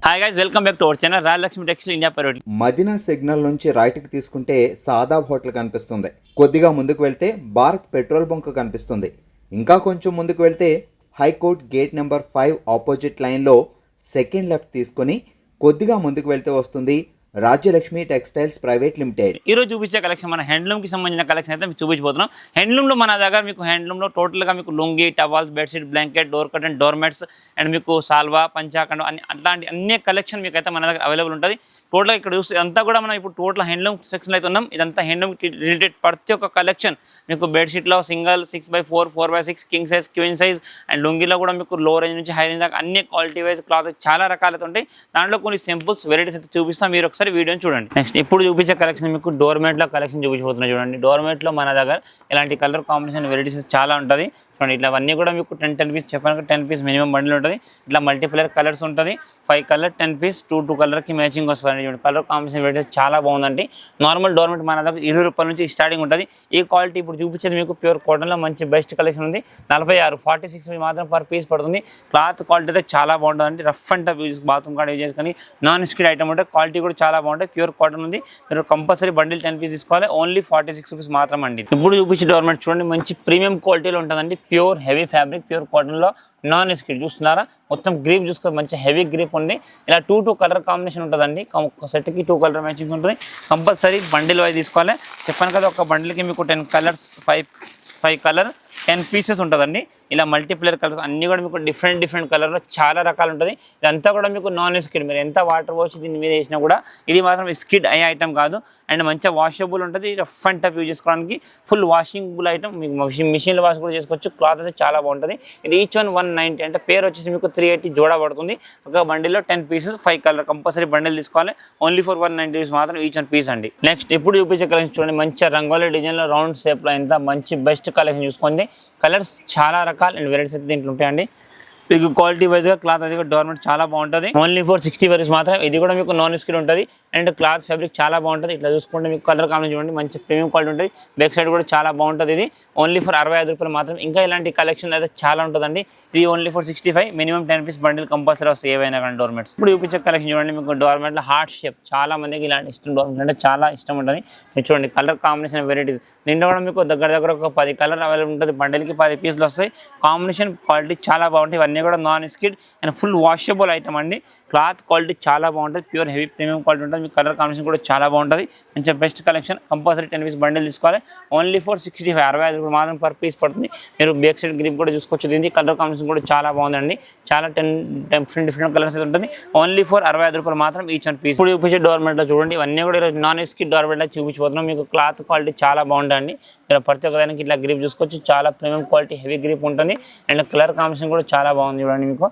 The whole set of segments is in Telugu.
Hi guys, welcome back to our channel Rajalakshmi textile India private. Madina signal నుంచి రైట్కి తీసుకుంటే సాదాబ్ హోటల్ కనిపిస్తుంది. కొద్దిగా ముందుకు వెళ్తే భారత్ పెట్రోల్ బంక్ కనిపిస్తుంది. ఇంకా కొంచెం ముందుకు వెళ్తే హైకోర్ట్ గేట్ నెంబర్ 5 ఆపోజిట్ లైన్లో సెకండ్ లెఫ్ట్ తీసుకొని కొద్దిగా ముందుకు వెళ్తే వస్తుంది రాజ్యలక్ష్మి టెక్స్టైల్స్ ప్రైవేట్ లిమిటెడ్. ఈరోజు చూపించే కలెక్షన్ మన హ్యాండ్లూమ్కి సంబంధించిన కలెక్షన్ అయితే మీకు చూపించబోతున్నాం. హ్యాండ్లూమ్లో మన దగ్గర మీకు హ్యాండ్లూమ్లో టోటల్గా మీకు lungi, towels, bedsheet, blanket, door curtain, door mats and మీకు సాల్వా, పంచాఖండం అట్లాంటి అన్ని కలెక్షన్ మీకు అయితే మన దగ్గర అవైలబుల్ ఉంటుంది. టోటల్గా ఇక్కడ చూస్తే అంతా కూడా మనం ఇప్పుడు టోటల్ హ్యాండ్లూమ్ సెక్షన్ అయితే ఉన్నాం. ఇదంతా హ్యాండ్లూమ్ రిలేటెడ్ ప్రతి ఒక్క కలెక్షన్ మీకు బెడ్షీట్లో single 6x4, 4x6, king size, queen size and లుంగిలో కూడా మీకు లో రేంజ్ నుంచి హై రేంజ్ దాకా అన్ని క్వాలిటీ వైజ్ క్లాత్ చాలా రకాలైతే ఉంటాయి. దాంట్లో కొన్ని సింపుల్స్ వెరైటీస్ అయితే చూపిస్తాం. మీరు ఒకసారి వీడియోని చూడండి. నెక్స్ట్ ఇప్పుడు చూపించే కలెక్షన్ మీకు డోర్ మ్యాట్లో కలెక్షన్ చూపించబోతున్నాయి. చూడండి, డోర్ మ్యాట్లో మన దగ్గర ఇలాంటి కలర్ కాంబినేషన్ వెరైటీస్ చాలా ఉంటుంది. చూడండి, ఇట్లా అవన్నీ కూడా మీకు 10 పీస్ చెప్పాను, 10 పీస్ మినిమం బండిల్ ఉంటుంది. ఇట్లా మల్టీప్లర్ కలర్స్ ఉంటుంది. 5 కలర్ 10 పీస్ 2 కలర్కి మ్యాచింగ్ వస్తుంది. చూడండి, కలర్ కాంబినేషన్ వెరైటీస్ చాలా బాగుందండి. నార్మల్ డోర్ మ్యాట్ మన దగ్గర 20 రూపాయల నుంచి స్టార్టింగ్ ఉంటుంది. ఈ క్వాలిటీ ఇప్పుడు చూపించేది మీకు ప్యూర్ కాటన్లో మంచి బెస్ట్ కలెక్షన్ ఉంది. 46, 46 మాత్రం పర్ పీస్ పడుతుంది. క్లాత్ క్వాలిటీ అయితే చాలా బాగుంటుంది. Rough and tough use bathroom card use చేసుకొని నాన్ స్కిడ్ ఐటమ్ ఉంటే క్వాలిటీ కూడా చాలా బాగుంటుంది. ప్యూర్ కాటన్ ఉంది. మీరు కంపల్సరీ బండిల్ 10 పీస్ తీసుకోవాలి. ఓన్లీ 46 రూపీస్ మాత్రం అండి. ఇప్పుడు చూపించే డోర్ మ్యాట్ చూడండి, మంచి ప్రీమియం క్వాలిటీలో ఉంటుందండి. ప్యూర్ హెవీ ఫ్యాబ్రిక్, ప్యూర్ కాటన్లో నాన్ స్కిడ్ చూస్తున్నారా. మొత్తం గ్రీప్ చూసుకోవాలి, మంచి హెవీ గ్రీప్ ఉంది. ఇలా 2 కలర్ కాంబినేషన్ ఉంటుందండి. ఒక సెట్కి 2 కలర్ మ్యాచింగ్ ఉంటుంది. కంపల్సరీ బండిల్ వైజ్ తీసుకోవాలి. చెప్పాను కదా, ఒక బండిల్కి మీకు 10 కలర్స్ 5 కలర్ 10 పీసెస్ ఉంటుందండి. ఇలా మల్టీప్లేయర్ కలర్స్ అన్నీ కూడా మీకు డిఫరెంట్ కలర్లో చాలా రకాలు ఉంటుంది. ఇదంతా కూడా మీకు నాన్ స్కిడ్. మీరు ఎంత వాటర్ వాష్ దీని మీద వేసినా కూడా ఇది మాత్రం స్కిడ్ అయ్యే ఐటమ్ కాదు. అండ్ మంచిగా వాషబుల్ ఉంటుంది. రఫ్ అండ్ టఫ్ యూజ్ చేసుకోవడానికి ఫుల్ వాషింగ్బుల్ ఐటమ్. మీకు మిషన్లో వాష్ కూడా చేసుకోవచ్చు. క్లాత్ అయితే చాలా బాగుంటుంది. ఇది ఈచ్ 190 అంటే పేరు వచ్చేసి మీకు 380 జోడా పడుతుంది. ఒక బండిల్లో 10 పీసెస్ 5 కలర్ కంపల్సరీ బండిల్ తీసుకోవాలి. ఓన్లీ ఫర్ 190 రూపీస్ మాత్రం ఈచ్ 1 పీస్ అండి. నెక్స్ట్ ఇప్పుడు చూపించే కలెక్షన్ చూడండి, మంచిగా రంగోలీ డిజైన్లో రౌండ్ షేప్లో ఎంత మంచి బెస్ట్ కలెక్షన్ చూసుకోండి. కలర్స్ చాలా రకాలు అండ్ వెరైటీస్ అయితే దీంట్లో ఉంటాయండి. మీకు క్వాలిటీ వైజ్గా క్లాత్ అది డోర్ మ్యాట్ చాలా బాగుంటుంది. ఓన్లీ ఫర్ 60 రూపీస్ మాత్రం. ఇది కూడా మీకు నాన్ స్కిడ్ ఉంటుంది. అండ్ క్లాత్ ఫ్యాబ్రిక్ చాలా బాగుంటుంది. ఇట్లా చూసుకుంటే మీకు కలర్ కాంబినేషన్ చూడండి, మంచి ప్రీమియం క్వాలిటీ ఉంటుంది. బ్యాక్ సైడ్ కూడా చాలా బాగుంటుంది. ఇది ఓన్లీ ఫర్ 65 రూపాయలు మాత్రం. ఇంకా ఇలాంటి కలెక్షన్ అయితే చాలా ఉంటుందండి. ఇది only for 65. Minimum 10 piece bundle compulsory వస్తాయి ఏవైనా కానీ డోర్ మ్యాట్స్. ఇప్పుడు చూపించే కలెక్షన్ చూడండి, మీకు డోర్ మ్యాట్లో హార్ట్ షేప్ చాలా మందికి ఇలాంటి ఇష్టం. డోర్ మ్యాట్ అంటే చాలా ఇష్టం ఉంటుంది. మీరు చూడండి, కలర్ కాంబినేషన్ వెరైటీస్ దీంట్లో కూడా మీకు దగ్గర ఒక 10 కలర్ అవైలబుల్ ఉంటుంది. బండిల్కి 10 పీసులు వస్తాయి. కాంబినేషన్ క్వాలిటీ చాలా బాగుంటాయి. ఇవన్నీ కూడా non skid and full washable item అండి. క్లాత్ క్వాలిటీ చాలా బాగుంటుంది. ప్యూర్ హెవీ ప్రీమియం క్వాలిటీ ఉంటుంది. మీకు కలర్ కాంబినేషన్ కూడా చాలా బాగుంటుంది. మంచిగా best collection. Compulsory 10 piece bundle తీసుకోవాలి. ఓన్లీ ఫర్ 65, 65 రూపాయలు మాత్రం పర్ పీస్ పడుతుంది. మీరు బ్యాక్ సైడ్ గ్రిప్ కూడా చూసుకోవచ్చు. దీనికి కలర్ కాంబినేషన్ కూడా చాలా బాగుందండి. చాలా 10 డిఫరెంట్ కలర్స్ అయితే ఉంటుంది. ఓన్లీ ఫర్ 65 రూపాయలు మాత్రం ఈచ్ 1 పీస్. ఇప్పుడు చూపించే డోర్ మ్యాట్లో చూడండి, ఇవన్నీ కూడా నాన్ స్కిడ్ డోర్ మ్యాట్లో చూపించబోతున్నాం. మీకు క్లాత్ క్వాలిటీ చాలా బాగుంటుంది. మీరు ప్రతి ఒక్కదానికి ఇట్లా గ్రిప్ చూసుకోవచ్చు. చాలా ప్రీమియం క్వాలిటీ హెవీ గ్రిప్ ఉంటుంది. అండ్ కలర్ కాంబినేషన్ కూడా చాలా బాగుంది. చూడండి, మీకు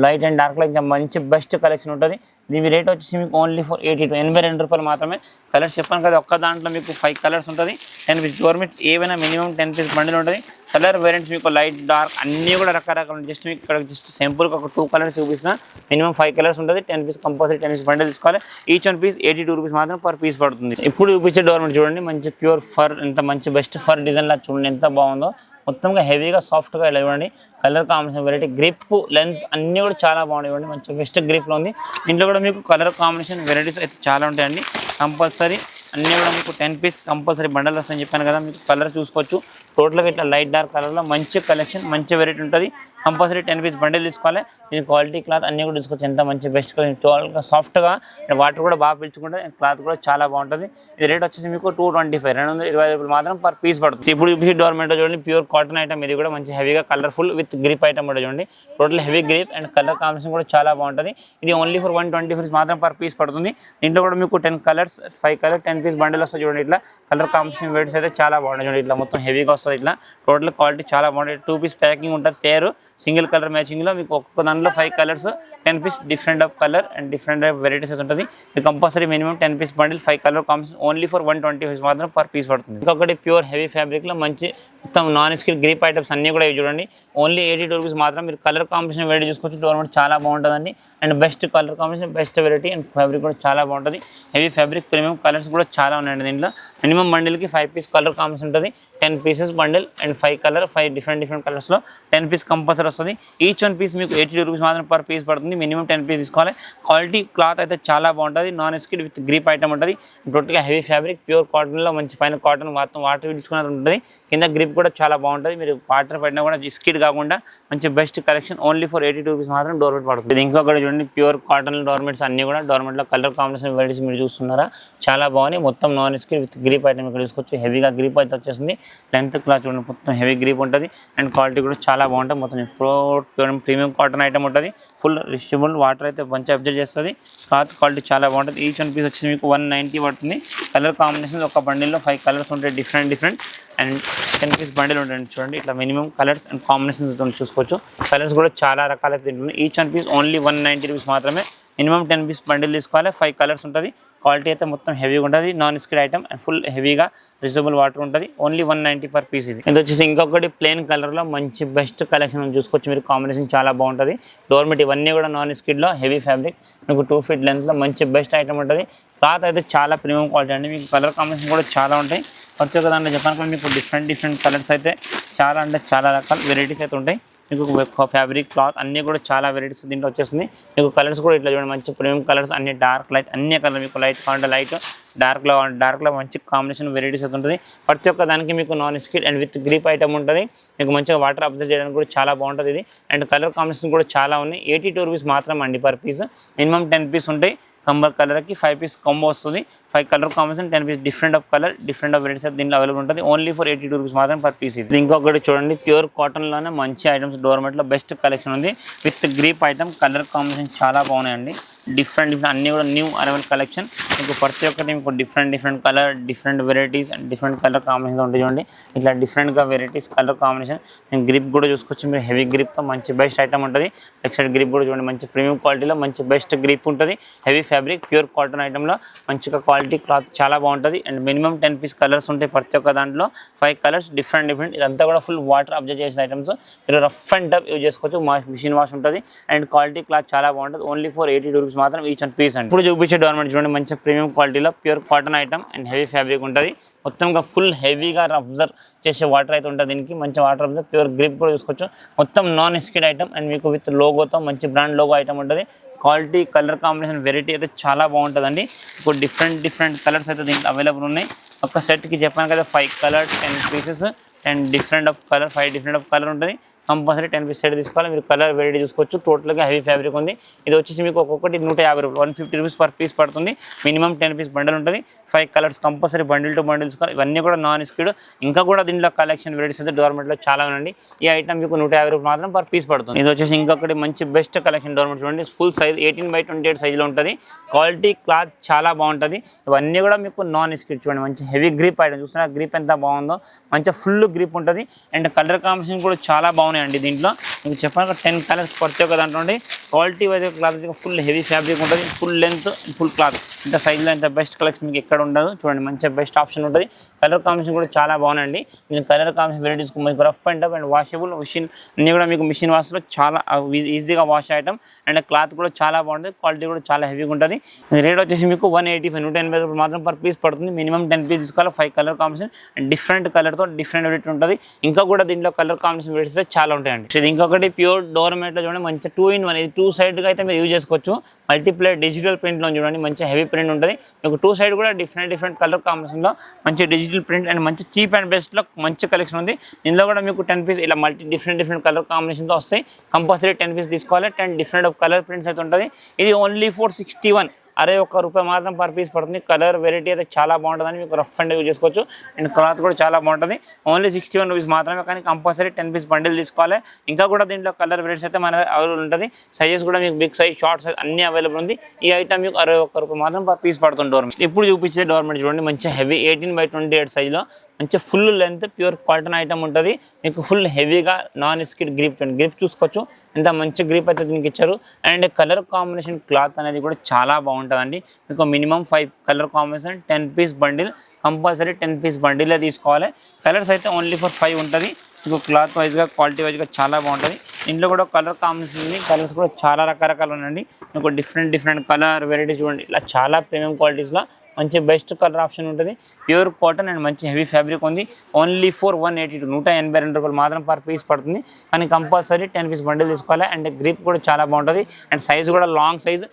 లైట్ అండ్ డార్క్లో ఇంకా మంచి బెస్ట్ కలెక్షన్ ఉంటుంది. దీని రేట్ వచ్చేసి మీకు ఓన్లీ ఫర్ 82 రూపాయలు మాత్రమే. కలర్స్ చెప్పాను కదా, ఒక్క దాంట్లో మీకు 5 కలర్స్ ఉంటుంది. 10 పీస్ డోర్ మ్యాట్ ఏవైనా మినిమం 10 పీస్ బండిల్ ఉంటుంది. కలర్ వేరియంట్స్ మీకు లైట్ డార్క్ అన్నీ కూడా రకరకాల. జస్ట్ మీకు ఇక్కడ జస్ట్ సింపుల్గా ఒక 2 కలర్స్ చూపిస్తున్నా. మినిమం 5 కలర్స్ ఉంటుంది. 10 పీస్ కంపల్సరీ 10 పీస్ బండిల్ తీసుకోవాలి. ఈచ్ 1 పీస్ 82 రూపీస్ మాత్రం పర్ పీస్ పడుతుంది. ఇప్పుడు చూపించే డోర్ మ్యాట్ చూడండి, మంచి ప్యూర్ ఫర్, ఎంత మంచి బెస్ట్ ఫర్ డిజైన్ లా చూడండి ఎంత బాగుందో. మొత్తంగా హెవీగా సాఫ్ట్గా ఇలా ఇవ్వండి. Colour combination variety, grip, length అన్నీ కూడా చాలా బాగుంది. ఇవ్వండి, మంచి బెస్ట్ గ్రిప్లో ఉంది. దీంట్లో కూడా మీకు కలర్ కాంబినేషన్ వెరైటీస్ అయితే చాలా ఉంటాయండి. కంపల్సరీ అన్నీ కూడా మీకు 10 పీస్ కంపల్సరీ బండల్ వస్తాయని చెప్పాను కదా. మీకు కలర్ చూసుకోవచ్చు. టోటల్గా ఇట్లా లైట్ డార్క్ కలర్లో మంచి కలెక్షన్, మంచి వెరైటీ ఉంటుంది. కంపల్సరీ 10 పీస్ బండిల్ తీసుకోవాలి. దీని క్వాలిటీ క్లాత్ అన్నీ కూడా తీసుకోవచ్చు. ఎంత మంచి బెస్ట్ కలెక్షన్, టోటల్గా సాఫ్ట్గా, వాటర్ కూడా బాగా పీల్చుకుంటుంది. క్లాత్ కూడా చాలా బాగుంటుంది. ఇది రేట్ వచ్చేసి మీకు 225, 220 రూపాయలు మాత్రం పర్ పీస్ పడుతుంది. ఇప్పుడు చూపించి డోర్ మ్యాట్ చూడండి, ప్యూర్ కాటన్ ఐటమ్. ఇది కూడా మంచి హెవీగా కలర్ఫుల్ విత్ గ్రిప్ ఐటమ్ కూడా చూడండి. Total heavy grip and colour combination కూడా చాలా బాగుంటుంది. ఇది ఓన్లీ ఫర్ 120 రూపీస్ మాత్రం పర్ పీస్ పడుతుంది. దీంట్లో కూడా మీకు 10 కలర్స్ 5 కలర్ 10 పీస్ బండిల్ వస్తుంది. చూడండి, ఇట్లా కలర్ కాంబినేషన్ వెరైటీస్ అయితే చాలా బాగుంటుంది. చూడండి, ఇట్లా మొత్తం హెవీగా వస్తుంది. ఇట్లా టోటల్ క్వాలిటీ చాలా బాగుంటుంది. 2 పీస్ ప్యాకింగ్ ఉంటుంది. పేరు సింగిల్ కలర్ మ్యాచింగ్లో మీకు ఒక్కొక్క దాంట్లో 5 colours 10 piece different of colour and different of varieties ఉంటుంది. మీకు compulsory minimum 10 piece bundle 5 colour combination only for 120 మాత్రం పర్ పీస్ పడుతుంది. ఇంకొకటి ప్యూర్ హెవీ ఫ్యాబ్రిక్లో మంచి మొత్తం నాన్ స్కిడ్ గ్రిప్ ఐటమ్స్ అన్నీ కూడా చూడండి. ఓన్లీ 82 రూపీస్ మాత్రం. మీరు కలర్ కాంబినేషన్ వెరైటీ చూసుకోవచ్చు. డోర్ మ్యాట్ చాలా బాగుంటుందండి. And best colour combination, best variety and fabric కూడా చాలా బాగుంటుంది. హెవీ ఫ్యాబ్రిక్, ప్రీమియం కలర్స్ కూడా చాలా ఉన్నాయండి. దీంట్లో మినిమం బండిల్కి 5 పీస్ కలర్ కాంబినేషన్ ఉంటుంది. 10 pieces bundle and 5 colour 5 different కలర్స్లో 10 పీస్ కంపల్సరీ వస్తుంది. ఈచ్ వన్ పీస్ మీకు 82 రూపీస్ మాత్రం పర్ పీస్ పడుతుంది. మినిమం 10 పీస్ తీసుకోవాలి. క్వాలిటీ క్లాత్ అయితే చాలా బాగుంటుంది. Non skid with grip item ఉంటుంది. టోటల్గా హెవీ ఫ్యాబ్రిక్ ప్యూర్ కాటన్లో మంచి పైన కాటన్ మొత్తం వాటర్ పీల్చుకున్నది ఉంటుంది. కింద గ్రిప్ కూడా చాలా బాగుంటుంది. మీరు వాటర్ పడినా కూడా స్కిడ్ కాకుండా మంచి best collection. Only for 82 rupees మాత్రం డోర్మెట్ పడుతుంది. ఇంకొకటి చూడండి, ప్యూర్ కాటన్ డోర్మెట్స్ అన్ని కూడా డోర్మెట్లో కలర్ కాంబినేషన్ వెరైటీస్ మీరు చూస్తున్నారా, చాలా బాగున్నాయి. మొత్తం non skid with grip item ఇక్కడ చూసుకోవచ్చు. హెవీగా గ్రిప్ అయితే వచ్చేసింది. లెంత్ క్లాత్ చూడండి, మొత్తం హెవీ గ్రిప్ ఉంటుంది అండ్ క్వాలిటీ కూడా చాలా బాగుంటుంది. మొత్తం ప్రీమియం కాటన్ ఐటమ్ ఉంటుంది. ఫుల్ రిస్టబుల్ వాటర్ అయితే మంచిగా అబ్జర్వ్ చేస్తుంది. క్లాత్ క్వాలిటీ చాలా బాగుంటుంది. ఈచ్ వన్ పీస్ వచ్చి మీకు 190 పడుతుంది. కలర్ కాంబినేషన్ ఒక బండిల్లో 5 కలర్స్ ఉంటాయి డిఫరెంట్ అండ్ 10 పీస్ బండిల్ ఉంటుంది. చూడండి ఇట్లా మినిమం కలర్స్ అండ్ కాంబినేషన్స్ చూసుకోవచ్చు. కలర్స్ కూడా చాలా రకాలైతే తింటుంది. Each one piece only 190 rupees మాత్రమే. మినిమం 10 పీస్ బండిల్ తీసుకోవాలి. 5 కలర్స్ ఉంటుంది. క్వాలిటీ అయితే మొత్తం హెవీగా ఉంటుంది. Non skid item and full హెవీగా రిజనబుల్ వాటర్ ఉంటుంది. Only 190 per piece. ఇది వచ్చేసి ఇంకొకటి ప్లెయిన్ కలర్లో మంచి బెస్ట్ కలెక్షన్ చూసుకోవచ్చు. మీరు కాంబినేషన్ చాలా బాగుంటుంది. డోర్మెట్ ఇవన్నీ కూడా నాన్ స్కిడ్లో హెవీ ఫ్యాబ్రిక్, మీకు 2 ఫీట్ లెంత్లో మంచి బెస్ట్ ఐటమ్ ఉంటుంది. క్లాత్ అయితే చాలా ప్రీమియం క్వాలిటీ అండి. మీకు కలర్ కాంబినేషన్ కూడా చాలా ఉంటాయి. ప్రతి ఒక్క దాంట్లో చెప్పాను, మీకు డిఫరెంట్ కలర్స్ అయితే చాలా అంటే చాలా రకాల వెరైటీస్ అయితే ఉంటాయి. మీకు ఫ్యాబ్రిక్ క్లాత్ అన్నీ కూడా చాలా వెరైటీస్ దీంట్లో వచ్చేస్తుంది. మీకు కలర్స్ కూడా ఇట్లా చూడండి, మంచి ప్రీమియం కలర్స్ అన్ని డార్క్ లైట్ అన్ని కలర్. మీకు లైట్ కావాలంటే లైట్, డార్క్లో మంచి కాంబినేషన్ వెరైటీస్ అయితే ఉంటుంది. ప్రతి ఒక్క దానికి మీకు non skid and with grip item ఉంటుంది. మీకు మంచిగా వాటర్ అబ్జర్వ్ చేయడానికి కూడా చాలా బాగుంటుంది ఇది. అండ్ కలర్ కాంబినేషన్ కూడా చాలా ఉన్నాయి. 82 రూపీస్ మాత్రం అండి పర్ పీస్. మినిమం 10 పీస్ ఉంటాయి. కలర్కి 5 పీస్ కాంబో వస్తుంది. 5 colour combination 10 piece different of varieties అయితే దీంట్లో అవైలబుల్ ఉంటుంది. ఓన్లీ ఫర్ 82 రూపీస్ మాత్రం పర్ పీస్. ఇది ఇంకొకటి చూడండి, ప్యూర్ కాటన్లోనే మంచి ఐటమ్స్ డోర్మెట్లో బెస్ట్ కలెక్షన్ ఉంది. With grip item, colour combination చాలా బాగున్నాయండి. డిఫరెంట్ అన్నీ కూడా న్యూ అరైవల్ కలెక్షన్. మీకు ప్రతి ఒక్కటి మీకు different colour, different varieties and different colour combination ఉంటుంది. చూడండి ఇట్లా డిఫరెంట్గా వెరైటీస్ కలర్ కాంబినేషన్. నేను గ్రిప్ కూడా చూసుకోవచ్చు. మీరు హెవీ గ్రిప్తో మంచి బెస్ట్ ఐటమ్ ఉంటుంది. లెఫ్ట్ సైడ్ గ్రిప్ కూడా చూడండి, మంచి ప్రీమియం క్వాలిటీలో మంచి బెస్ట్ గ్రిప్ ఉంటుంది. హెవీ ఫ్యాబ్రిక్ ప్యూర్ కాటన్ ఐటమ్లో మంచిగా క్వాలిటీ క్లాత్ చాలా బాగుంటుంది. అండ్ మినిమం 10 పీస్ కలర్స్ ఉంటాయి. ప్రతి ఒక్క దాంట్లో 5 కలర్స్ డిఫరెంట్. ఇదంతా కూడా ఫుల్ వాటర్ అబ్జర్వ్ చేసిన ఐటమ్స్. మీరు రఫ్ అండ్ టఫ్ యూజ్ చేసుకోవచ్చు. మిషన్ వాష్ ఉంటుంది అండ్ క్వాలిటీ క్లాత్ చాలా బాగుంటుంది. ఓన్లీ ఫర్ 82 రూపీస్ మాత్రం ఈచ్ వన్ పీస్ అండి. ఇప్పుడు చూపించే డోర్మెట్ చూడండి, మంచి ప్రీమియం క్వాలిటీలో pure cotton item and heavy fabric ఉంటుంది. మొత్తంగా ఫుల్ హెవీగా అబ్జర్వ్ చేసే వాటర్ అయితే ఉంటుంది. దీనికి మంచి వాటర్ అబ్జర్వ్, ప్యూర్ గ్రిప్ కూడా చూసుకోవచ్చు. మొత్తం నాన్ స్కిడ్ ఐటమ్ అండ్ మీకు విత్ లోగోతో మంచి బ్రాండ్ లోగో ఐటమ్ ఉంటుంది. క్వాలిటీ కలర్ కాంబినేషన్ వెరైటీ అయితే చాలా బాగుంటుందండి. ఇప్పుడు డిఫరెంట్ కలర్స్ అయితే దీంట్లో అవైలబుల్ ఉన్నాయి. ఒక సెట్కి చెప్పాను కదా 5 colours 10 pieces and 5 different colour ఉంటుంది. కంపల్సరీ 10 పీస్ సెట్ తీసుకోవాలి. మీరు కలర్ వెరైటీ చూసుకోవచ్చు. టోటల్గా హెవీ ఫ్యాబ్రిక్ ఉంది. ఇది వచ్చేసి మీకు ఒక్కొక్కటి 150 రూపాయలు, 150 రూపీస్ పర్ పీస్ పడుతుంది. మినిమం 10 పీస్ బండిల్ ఉంటుంది. 5 colours compulsory bundle to bundle తీసుకోవాలి. ఇవన్నీ కూడా నాన్ స్కిడ్. ఇంకా కూడా దీంట్లో కలెక్షన్ వెరైటీస్ అయితే డోర్మెట్లో చాలా ఉందండి. ఈ ఐటమ్ మీకు 150 రూపాయలు మాత్రం పర్ పీస్ పడుతుంది. ఇది వచ్చేసి ఇంకొకటి మంచి బెస్ట్ కలెక్షన్ డోర్మెట్ చూడండి. ఫుల్ సైజ్ 18x28 సైజులో ఉంటుంది. క్వాలిటీ క్లాత్ చాలా బాగుంటుంది. ఇవన్నీ కూడా మీకు నాన్ స్కిడ్ చూడండి, మంచి హెవీ గ్రిప్ ఐటమ్. చూస్తున్నా గ్రిప్ ఎంత బాగుందో, మంచిగా ఫుల్ గ్రిప్ ఉంటుంది. అండ్ కలర్ కాంబినేషన్ కూడా చాలా బాగున్నాయండి. దీంట్లో మీకు చెప్పాను 10 కలర్స్ ప్రతి ఒక్క దాంట్లో ఉండి. Quality wise cloth full heavy fabric ఉంటుంది. ఫుల్ లెంత్ ఫుల్ క్లాత్ ఇంత సైజ్లో ఇంత బెస్ట్ కలెక్షన్ మీకు ఎక్కడ ఉండదు. చూడండి మంచిగా బెస్ట్ ఆప్షన్ ఉంటుంది. కలర్ కాంబినేషన్ కూడా చాలా బాగుందండి. నేను కలర్ కాంబినేషన్ వెరైటీస్ మీకు rough and tough and washable machine అన్నీ కూడా మీకు మిషన్ వాష్లో చాలా ఈజీగా వాష్ ఐటమ్. అండ్ క్లాత్ కూడా చాలా బాగుంటుంది. క్వాలిటీ కూడా చాలా హెవీగా ఉంటుంది. రేట్ వచ్చేసి మీకు 185 180 రూపాయలు మాత్రం పర్ పీస్ పడుతుంది. మినిమం 10 పీస్ తీసుకోవాలి. 5 కలర్ కాంబినేషన్ అండ్ డిఫరెంట్ కలర్తో డిఫరెంట్ వెరైటీ ఉంటుంది. ఇంకా కూడా దీంట్లో కలర్ కాంబినేషన్ వెరైటీస్ చాలా ఉంటాయండి. ఇది ఇంకొకటి ప్యూర్ డోర్మెట్లో చూడండి, మంచి 2-in-1. ఇది 2 సైడ్గా అయితే మీరు యూజ్ చేసుకోవచ్చు. మల్టీప్లై డిజిటల్ ప్రింట్లో చూడండి, మంచి హెవీ ప్రింట్ ఉంటుంది. మీకు 2 సైడ్ కూడా డిఫరెంట్ కలర్ కాంబినేషన్లో మంచి డిజిటల్ ప్రింట్ అండ్ మంచి చీప్ అండ్ బెస్ట్లో మంచి కలెక్షన్ ఉంది. ఇందులో కూడా మీకు 10 పీస్ ఇలా డిఫరెంట్ కలర్ కాంబినేషన్తో వస్తాయి. కంపల్సరీ 10 పీస్ తీసుకోవాలి. 10 డిఫరెంట్ కలర్ ప్రింట్స్ అయితే ఉంటుంది. ఇది ఓన్లీ 461, 61 రూపాయలు మాత్రం పర్ పీస్ పడుతుంది. కలర్ వెరైటీ అయితే చాలా బాగుంటుందని మీకు రఫ్ అండ్ యూజ్ చేసుకోవచ్చు. అండ్ క్లాత్ కూడా చాలా బాగుంటుంది. ఓన్లీ 61 రూపీస్ మాత్రమే, కానీ కంపల్సరీ 10 పీస్ బండిల్ తీసుకోవాలి. ఇంకా కూడా దీంట్లో కలర్ వెరైటీస్ అయితే మన అవైలబుల్ ఉంటుంది. సైజెస్ కూడా మీకు బిగ్ సైజ్, షార్ట్ సైజ్ అన్ని అవైలబుల్ ఉంది. ఈ ఐటమ్ మీకు 61 రూపాయలు మాత్రం పర్ పీస్ పడుతుంది డోర్మెట్. ఇప్పుడు చూపించే డోర్మెట్ చూడండి, మంచి హెవీ 18x28 సైజులో మంచి full length pure cotton item ఉంటుంది. మీకు ఫుల్ హెవీగా నాన్ స్కిడ్ గ్రిప్ చూసుకోవచ్చు. ఎంత మంచి గ్రిప్ అయితే దీనికి ఇచ్చారు. అండ్ కలర్ కాంబినేషన్ క్లాత్ అనేది కూడా చాలా బాగుంటుందండి. మీకు minimum 5 colour combination 10 piece bundle, compulsory 10 piece బండిలే తీసుకోవాలి. కలర్స్ అయితే ఓన్లీ ఫర్ 5 ఉంటుంది. మీకు క్లాత్ వైజ్గా క్వాలిటీ వైజ్గా చాలా బాగుంటుంది. ఇంట్లో కూడా కలర్ కాంబినేషన్ ఉంది. కలర్స్ కూడా చాలా రకరకాలు ఉన్నాయండి. మీకు డిఫరెంట్ కలర్ వెరైటీస్ చూడండి. ఇలా చాలా ప్రీమియం క్వాలిటీస్లో మంచి బెస్ట్ కలర్ ఆప్షన్ ఉంటుంది. ప్యూర్ కాటన్ అండ్ మంచి హెవీ ఫ్యాబ్రిక్ ఉంది. ఓన్లీ ఫర్ 182 182 మాత్రం పర్ పీస్ పడుతుంది. కానీ కంపల్సరీ 10 పీస్ బండిల్ తీసుకోవాలి. అండ్ గ్రిప్ కూడా చాలా బాగుంటుంది. అండ్ సైజ్ కూడా లాంగ్ సైజ్.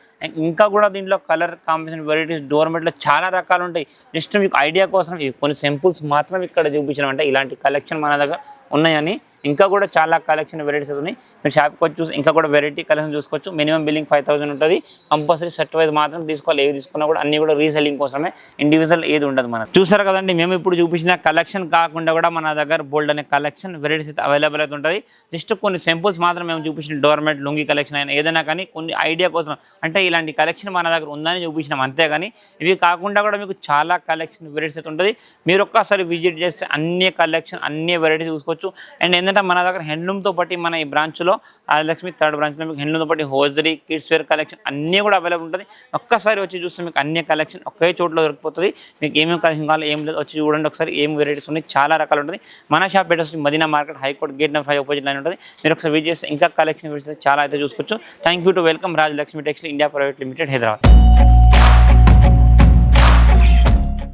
ఇంకా కూడా దీంట్లో కలర్ కాంబినేషన్ వెరైటీస్ డోర్మెట్లో చాలా రకాలు ఉంటాయి. జస్ట్ మీకు ఐడియా కోసం కొన్ని సింపుల్స్ మాత్రం ఇక్కడ చూపించడం అంటే ఇలాంటి కలెక్షన్ మన దగ్గర ఉన్నాయని. ఇంకా కూడా చాలా కలెక్షన్ వెరైటీస్ ఉన్నాయి. మీరు షాప్కి వచ్చి చూసి ఇంకా కూడా వెరైటీ కలెక్షన్ చూసుకోవచ్చు. మినిమం బిల్లింగ్ 5000 ఉంటుంది. కంపల్సరీ సెట్ వైజ్ మాత్రం తీసుకోవాలి. ఏవి తీసుకున్నా కూడా అన్ని కూడా రీసెల్లింగ్ కోసమే, ఇండివిజువల్ ఏది ఉండదు. మనకు చూసారు కదండి, మేము ఇప్పుడు చూపించిన కలెక్షన్ కాకుండా కూడా మన దగ్గర బోల్డ్ అనే కలెక్షన్ వెరైటీస్ అయితే అవైలబుల్ అయితే ఉంటుంది. జస్ట్ కొన్ని సింపుల్స్ మాత్రం మేము చూపించిన డోర్మెట్ లుంగి కలెక్షన్ అయినా ఏదైనా కానీ కొన్ని ఐడియా కోసం అంటే ఇలాంటి కలెక్షన్ మన దగ్గర ఉందని చూపించినాం అంతేగాని ఇవి కాకుండా కూడా మీకు చాలా కలెక్షన్ వెరైటీస్ అయితే ఉంటుంది. మీరు ఒక్కసారి విజిట్ చేస్తే అన్ని కలెక్షన్ అన్ని వెరైటీస్ చూసుకోవచ్చు. అండ్ ఏంటంటే మన దగ్గర హ్యాండ్లూమ్తో పాటు మన ఈ బ్రాంచ్లో ఆదిలక్ష్మి 3rd బ్రాంచ్లో మీకు హ్యాండ్లూమ్తో పాటు హోజరీ కిడ్స్ వేర్ కలెక్షన్ అన్నీ కూడా అవైలబుల్ ఉంటుంది. ఒక్కసారి వచ్చి చూస్తే మీకు అన్ని కలెక్షన్ ఒకే చోట్లో దొరికిపోతుంది. మీకు ఏమేమి కలెక్షన్ కావాలి ఏం లేదు వచ్చి చూడండి ఒకసారి. ఏం వెరైటీస్ ఉన్నాయి చాలా రకాలు ఉంటుంది. మన shop address Madina market high court gate number 5 opposite line ఉంటుంది. మీరు ఒకసారి విజిట్ చేస్తే ఇంకా కలెక్షన్ చాలా అయితే చూసుకోవచ్చు. Thank you to welcome Rajalakshmi textile India private limited Hyderabad.